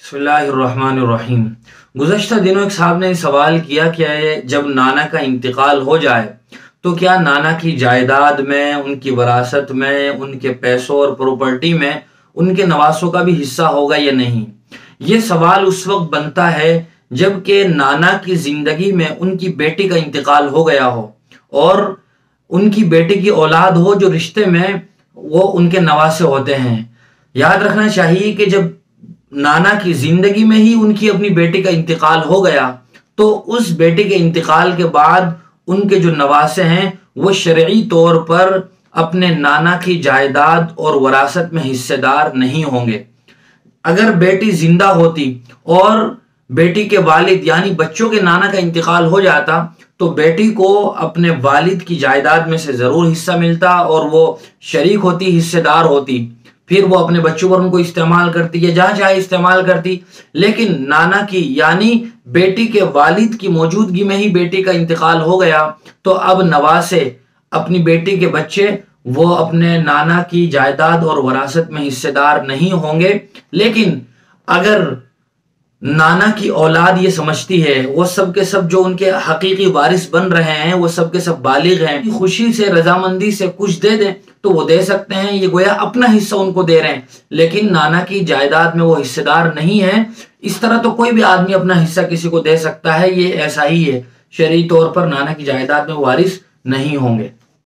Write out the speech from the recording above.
بسم اللہ الرحمن الرحیم۔ گزشتہ دنوں ایک صاحب نے سوال کیا کہ جب نانا کا انتقال ہو جائے تو کیا نانا کی جائیداد میں، ان کی وراثت میں، ان کے پیسوں اور پراپرٹی میں ان کے نواسوں کا بھی حصہ ہوگا یا نہیں؟ یہ سوال اس وقت بنتا ہے جب کہ نانا کی زندگی میں ان کی بیٹی کا انتقال ہو گیا ہو اور ان کی بیٹی کی اولاد ہو جو رشتے میں وہ ان کے نواسے ہوتے ہیں۔ یاد رکھنا چاہیے کہ جب نانا کی زندگی میں ہی ان کی اپنی بیٹی کا انتقال ہو گیا تو اس بیٹی کے انتقال کے بعد ان کے جو نواسے ہیں وہ شرعی طور پر اپنے نانا کی جائیداد اور وراثت میں حصے دار نہیں ہوں گے۔ اگر بیٹی زندہ ہوتی اور بیٹی کے والد یعنی بچوں کے نانا کا انتقال ہو جاتا تو بیٹی کو اپنے والد کی جائیداد میں سے ضرور حصہ ملتا اور وہ شریک ہوتی، حصے دار ہوتی، پھر وہ اپنے بچوں پر ان کو استعمال کرتی یا جہاں چاہے استعمال کرتی۔ لیکن نانا کی یعنی بیٹی کے والد کی موجودگی میں ہی بیٹی کا انتقال ہو گیا تو اب نواسے، اپنی بیٹی کے بچے، وہ اپنے نانا کی جائیداد اور وراثت میں حصے دار نہیں ہوں گے۔ لیکن اگر نانا کی اولاد یہ سمجھتی ہے، وہ سب کے سب جو ان کے حقیقی وارث بن رہے ہیں وہ سب کے سب بالغ ہیں، خوشی سے، رضامندی سے کچھ دے دیں تو وہ دے سکتے ہیں، یہ گویا اپنا حصہ ان کو دے رہے ہیں، لیکن نانا کی جائیداد میں وہ حصے دار نہیں ہیں۔ اس طرح تو کوئی بھی آدمی اپنا حصہ کسی کو دے سکتا ہے، یہ ایسا ہی ہے، شرعی طور پر نانا کی جائیداد میں وارث نہیں ہوں گے۔